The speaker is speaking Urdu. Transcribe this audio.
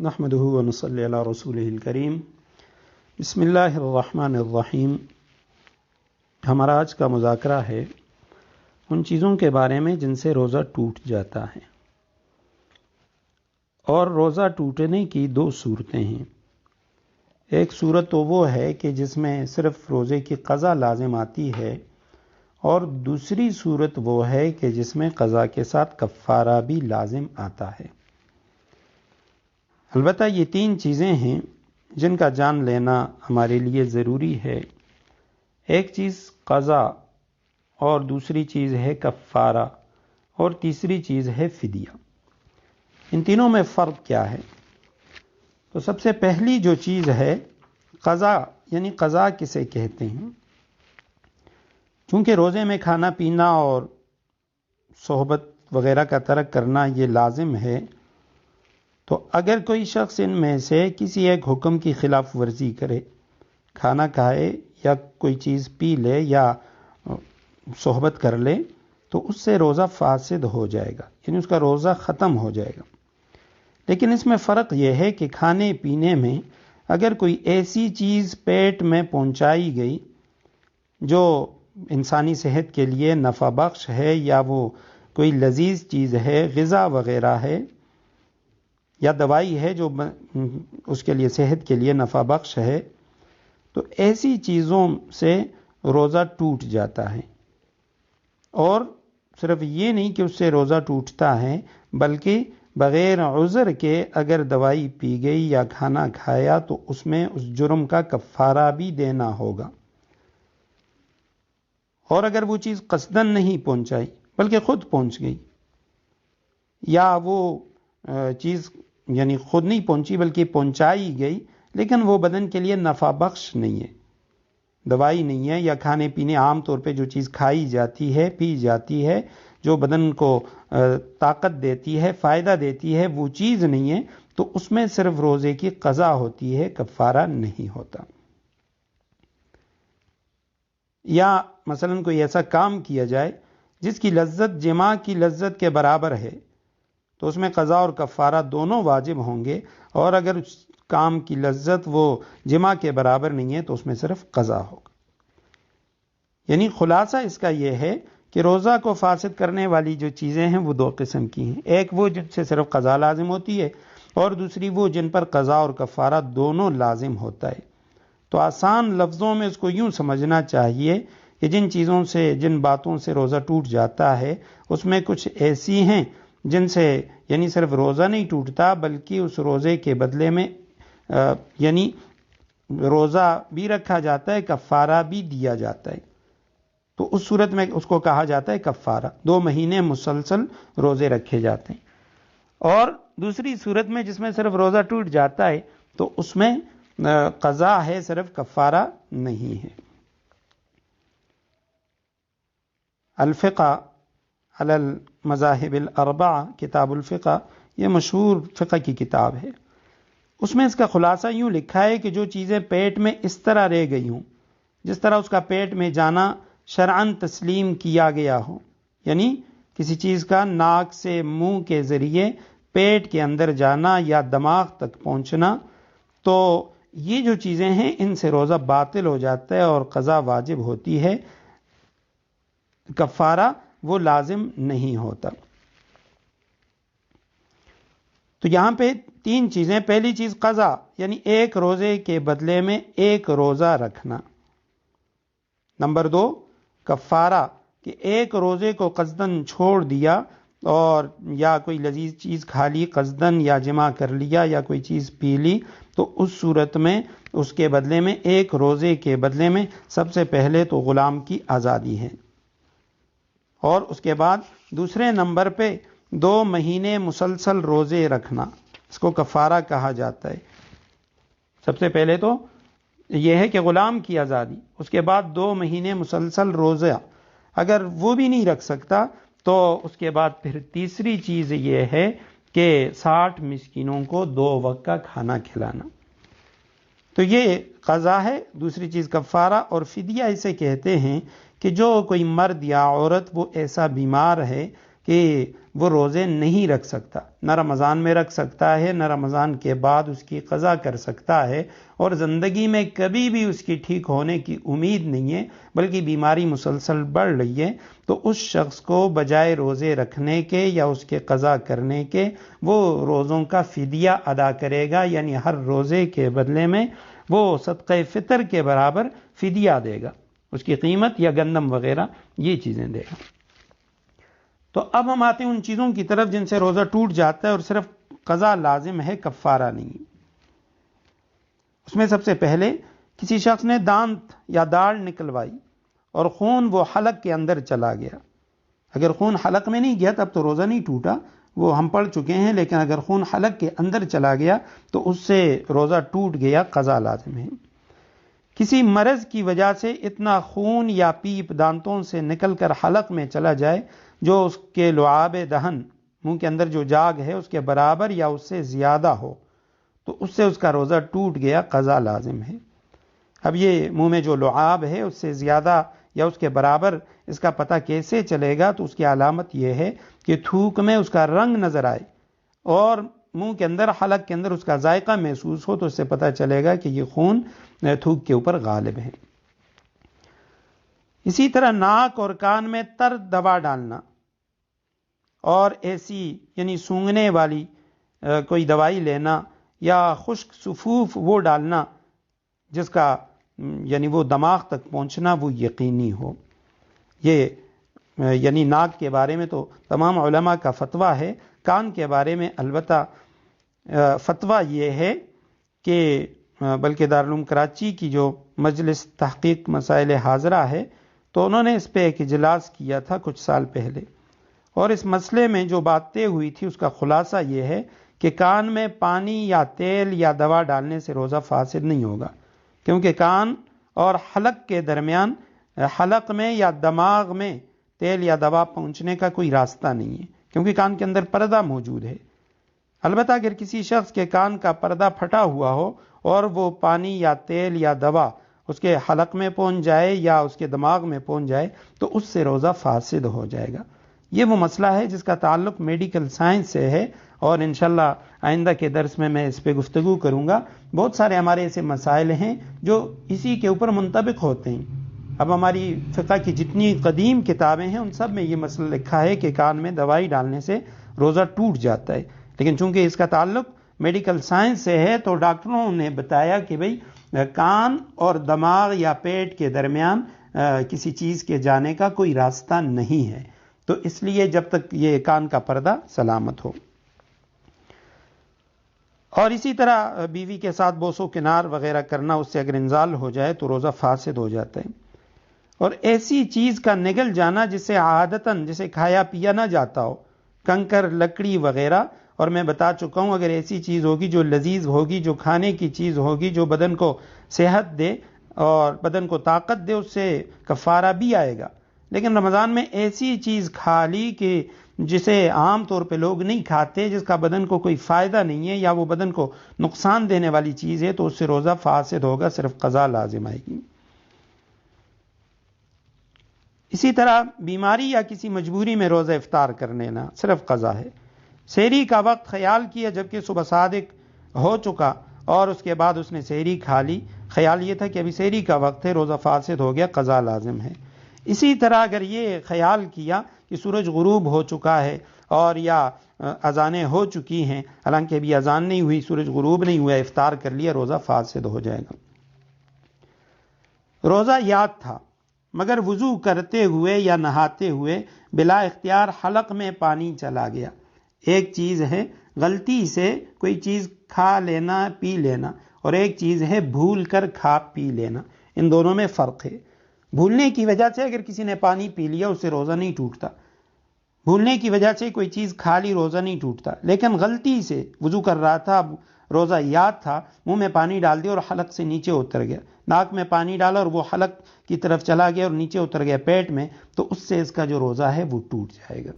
نحمده ونصلی علی رسولہ الکریم۔ بسم اللہ الرحمن الرحیم۔ ہمارا آج کا مذاکرہ ہے ان چیزوں کے بارے میں جن سے روزہ ٹوٹ جاتا ہے، اور روزہ ٹوٹنے کی دو صورتیں ہیں۔ ایک صورت تو وہ ہے کہ جس میں صرف روزے کی قضا لازم آتی ہے، اور دوسری صورت وہ ہے کہ جس میں قضا کے ساتھ کفارہ بھی لازم آتا ہے۔ البتہ یہ تین چیزیں ہیں جن کا جان لینا ہمارے لیے ضروری ہے۔ ایک چیز قضا، اور دوسری چیز ہے کفارہ، اور تیسری چیز ہے فدیہ۔ ان تینوں میں فرق کیا ہے؟ تو سب سے پہلی جو چیز ہے قضا، یعنی قضا کسے کہتے ہیں؟ چونکہ روزے میں کھانا پینا اور صحبت وغیرہ کا ترک کرنا یہ لازم ہے، تو اگر کوئی شخص ان میں سے کسی ایک حکم کی خلاف ورزی کرے، کھانا کھائے یا کوئی چیز پی لے یا صحبت کر لے، تو اس سے روزہ فاسد ہو جائے گا، یعنی اس کا روزہ ختم ہو جائے گا۔ لیکن اس میں فرق یہ ہے کہ کھانے پینے میں اگر کوئی ایسی چیز پیٹ میں پہنچائی گئی جو انسانی صحت کے لیے نفع بخش ہے، یا وہ کوئی لذیذ چیز ہے، غذا وغیرہ ہے، یا دوائی ہے جو اس کے لیے صحت کے لیے نفع بخش ہے، تو ایسی چیزوں سے روزہ ٹوٹ جاتا ہے۔ اور صرف یہ نہیں کہ اس سے روزہ ٹوٹتا ہے، بلکہ بغیر عذر کے اگر دوائی پی گئی یا کھانا کھایا تو اس میں اس جرم کا کفارہ بھی دینا ہوگا۔ اور اگر وہ چیز قصداً نہیں پہنچائی بلکہ خود پہنچ گئی، یا وہ چیز یعنی خود نہیں پہنچی بلکہ پہنچائی گئی لیکن وہ بدن کے لیے نفع بخش نہیں ہے، دوائی نہیں ہے، یا کھانے پینے عام طور پہ جو چیز کھائی جاتی ہے، پی جاتی ہے، جو بدن کو طاقت دیتی ہے، فائدہ دیتی ہے، وہ چیز نہیں ہے، تو اس میں صرف روزے کی قضا ہوتی ہے، کفارہ نہیں ہوتا۔ یا مثلا کوئی ایسا کام کیا جائے جس کی لذت جماع کی لذت کے برابر ہے، تو اس میں قضا اور کفارہ دونوں واجب ہوں گے، اور اگر اس کام کی لذت وہ جماع کے برابر نہیں ہے تو اس میں صرف قضا ہوگا۔ یعنی خلاصہ اس کا یہ ہے کہ روزہ کو فاسد کرنے والی جو چیزیں ہیں وہ دو قسم کی ہیں، ایک وہ جن سے صرف قضا لازم ہوتی ہے، اور دوسری وہ جن پر قضا اور کفارہ دونوں لازم ہوتا ہے۔ تو آسان لفظوں میں اس کو یوں سمجھنا چاہیے کہ جن چیزوں سے، جن باتوں سے روزہ ٹوٹ جاتا ہے، اس میں کچھ ایسی ہیں جن سے یعنی صرف روزہ نہیں ٹوٹتا بلکہ اس روزے کے بدلے میں یعنی روزہ بھی رکھا جاتا ہے، کفارہ بھی دیا جاتا ہے۔ تو اس صورت میں اس کو کہا جاتا ہے کفارہ، 2 مہینے مسلسل روزے رکھے جاتے ہیں۔ اور دوسری صورت میں جس میں صرف روزہ ٹوٹ جاتا ہے تو اس میں قضا ہے، صرف کفارہ نہیں ہے۔ الفقہ علی المذاہب الاربعہ، کتاب الفقہ، یہ مشہور فقہ کی کتاب ہے۔ اس میں اس کا خلاصہ یوں لکھا ہے کہ جو چیزیں پیٹ میں اس طرح رہ گئی ہوں، جس طرح اس کا پیٹ میں جانا شرعاً تسلیم کیا گیا ہو، یعنی کسی چیز کا ناک سے منہ کے ذریعے پیٹ کے اندر جانا یا دماغ تک پہنچنا، تو یہ جو چیزیں ہیں ان سے روزہ باطل ہو جاتا ہے اور قضا واجب ہوتی ہے، کفارہ وہ لازم نہیں ہوتا۔ تو یہاں پہ 3 چیزیں، پہلی چیز قضا، یعنی ایک روزے کے بدلے میں ایک روزہ رکھنا۔ نمبر 2 کفارہ، کہ ایک روزے کو قصداً چھوڑ دیا، اور یا کوئی لذیذ چیز کھا لی قصداً، یا جمع کر لیا، یا کوئی چیز پی لی، تو اس صورت میں اس کے بدلے میں، ایک روزے کے بدلے میں سب سے پہلے تو غلام کی آزادی ہے، اور اس کے بعد دوسرے نمبر پہ 2 مہینے مسلسل روزے رکھنا، اس کو کفارہ کہا جاتا ہے۔ سب سے پہلے تو یہ ہے کہ غلام کی آزادی، اس کے بعد 2 مہینے مسلسل روزہ، اگر وہ بھی نہیں رکھ سکتا تو اس کے بعد پھر تیسری چیز یہ ہے کہ 60 مسکینوں کو 2 وقت کا کھانا کھلانا۔ تو یہ قضا ہے۔ دوسری چیز کفارہ، اور فدیہ اسے کہتے ہیں کہ جو کوئی مرد یا عورت وہ ایسا بیمار ہے کہ وہ روزے نہیں رکھ سکتا، نہ رمضان میں رکھ سکتا ہے، نہ رمضان کے بعد اس کی قضا کر سکتا ہے، اور زندگی میں کبھی بھی اس کی ٹھیک ہونے کی امید نہیں ہے، بلکہ بیماری مسلسل بڑھ رہی ہے، تو اس شخص کو بجائے روزے رکھنے کے یا اس کے قضا کرنے کے وہ روزوں کا فدیہ ادا کرے گا، یعنی ہر روزے کے بدلے میں وہ صدقہ فطر کے برابر فدیہ دے گا، اس کی قیمت یا گندم وغیرہ یہ چیزیں دے گا۔ تو اب ہم آتے ہیں ان چیزوں کی طرف جن سے روزہ ٹوٹ جاتا ہے اور صرف قضا لازم ہے، کفارہ نہیں۔ اس میں سب سے پہلے کسی شخص نے دانت یا داڑھ نکلوائی اور خون وہ حلق کے اندر چلا گیا۔ اگر خون حلق میں نہیں گیا تب تو روزہ نہیں ٹوٹا، وہ ہم پڑھ چکے ہیں، لیکن اگر خون حلق کے اندر چلا گیا تو اس سے روزہ ٹوٹ گیا، قضا لازم ہے۔ کسی مرض کی وجہ سے اتنا خون یا پیپ دانتوں سے نکل کر حلق میں چلا جائے جو اس کے لعاب دہن، منہ کے اندر جو جاگ ہے، اس کے برابر یا اس سے زیادہ ہو، تو اس سے اس کا روزہ ٹوٹ گیا، قضا لازم ہے۔ اب یہ منہ میں جو لعاب ہے اس سے زیادہ یا اس کے برابر، اس کا پتہ کیسے چلے گا؟ تو اس کی علامت یہ ہے کہ تھوک میں اس کا رنگ نظر آئے اور منہ کے اندر، حلق کے اندر اس کا ذائقہ محسوس ہو، تو اس سے پتہ چلے گا کہ یہ خون تھوک کے اوپر غالب ہے۔ اسی طرح ناک اور کان میں تر دوا ڈالنا اور ایسی یعنی سونگنے والی کوئی دوائی لینا یا خشک سفوف وہ ڈالنا جس کا یعنی وہ دماغ تک پہنچنا وہ یقینی ہو۔ یہ یعنی ناک کے بارے میں تو تمام علماء کا فتویٰ ہے، کان کے بارے میں البتہ فتویٰ یہ ہے کہ بلکہ دارالعلوم کراچی کی جو مجلس تحقیق مسائل حاضرہ ہے تو انہوں نے اس پہ ایک اجلاس کیا تھا کچھ سال پہلے، اور اس مسئلے میں جو بات طے ہوئی تھی اس کا خلاصہ یہ ہے کہ کان میں پانی یا تیل یا دوا ڈالنے سے روزہ فاسد نہیں ہوگا، کیونکہ کان اور حلق کے درمیان، حلق میں یا دماغ میں تیل یا دوا پہنچنے کا کوئی راستہ نہیں ہے، کیونکہ کان کے اندر پردہ موجود ہے۔ البتہ اگر کسی شخص کے کان کا پردہ پھٹا ہوا ہو اور وہ پانی یا تیل یا دوا اس کے حلق میں پہنچ جائے یا اس کے دماغ میں پہنچ جائے تو اس سے روزہ فاسد ہو جائے گا۔ یہ وہ مسئلہ ہے جس کا تعلق میڈیکل سائنس سے ہے، اور انشاءاللہ آئندہ کے درس میں اس پہ گفتگو کروں گا۔ بہت سارے ہمارے ایسے مسائل ہیں جو اسی کے اوپر منطبق ہوتے ہیں۔ اب ہماری فقہ کی جتنی قدیم کتابیں ہیں ان سب میں یہ مسئلہ لکھا ہے کہ کان میں دوائی ڈالنے سے روزہ ٹوٹ جاتا ہے، لیکن چونکہ اس کا تعلق میڈیکل سائنس سے ہے تو ڈاکٹروں نے بتایا کہ بھئی کان اور دماغ یا پیٹ کے درمیان کسی چیز کے جانے کا کوئی راستہ نہیں ہے، تو اس لیے جب تک یہ کان کا پردہ سلامت ہو۔ اور اسی طرح بیوی کے ساتھ بوس و کنار وغیرہ کرنا، اس سے اگر انزال ہو جائے تو روزہ فاسد ہو جاتا ہے۔ اور ایسی چیز کا نگل جانا جسے عادتاً جسے کھایا پیا نہ جاتا ہو، کنکر، لکڑی وغیرہ، اور میں بتا چکا ہوں اگر ایسی چیز ہوگی جو لذیذ ہوگی، جو کھانے کی چیز ہوگی، جو بدن کو صحت دے اور بدن کو طاقت دے، اس سے کفارہ بھی آئے گا۔ لیکن رمضان میں ایسی چیز کھا لی کہ جسے عام طور پہ لوگ نہیں کھاتے، جس کا بدن کو کوئی فائدہ نہیں ہے یا وہ بدن کو نقصان دینے والی چیز ہے، تو اس سے روزہ فاسد ہوگا، صرف قضا لازم آئے گی۔ اسی طرح بیماری یا کسی مجبوری میں روزہ افطار کر لینا صرف قضا ہے۔ سحری کا وقت خیال کیا جبکہ صبح صادق ہو چکا اور اس کے بعد اس نے سحری کھا لی، خیال یہ تھا کہ ابھی سحری کا وقت ہے، روزہ فاسد ہو گیا، قضا لازم ہے۔ اسی طرح اگر یہ خیال کیا کہ سورج غروب ہو چکا ہے اور یا اذانیں ہو چکی ہیں، حالانکہ ابھی اذان نہیں ہوئی، سورج غروب نہیں ہوا، افطار کر لیا، روزہ فاسد ہو جائے گا۔ روزہ یاد تھا مگر وضو کرتے ہوئے یا نہاتے ہوئے بلا اختیار حلق میں پانی چلا گیا۔ ایک چیز ہے غلطی سے کوئی چیز کھا لینا، پی لینا، اور ایک چیز ہے بھول کر کھا پی لینا، ان دونوں میں فرق ہے۔ بھولنے کی وجہ سے اگر کسی نے پانی پی لیا اس سے روزہ نہیں ٹوٹتا، بھولنے کی وجہ سے کوئی چیز کھا لی روزہ نہیں ٹوٹتا، لیکن غلطی سے وضو کر رہا تھا، روزہ یاد تھا، منہ میں پانی ڈال دیا اور حلق سے نیچے اتر گیا، ناک میں پانی ڈالا اور وہ حلق کی طرف چلا گیا اور نیچے اتر گیا پیٹ میں، تو اس سے اس کا جو روزہ ہے وہ ٹوٹ جائے گا۔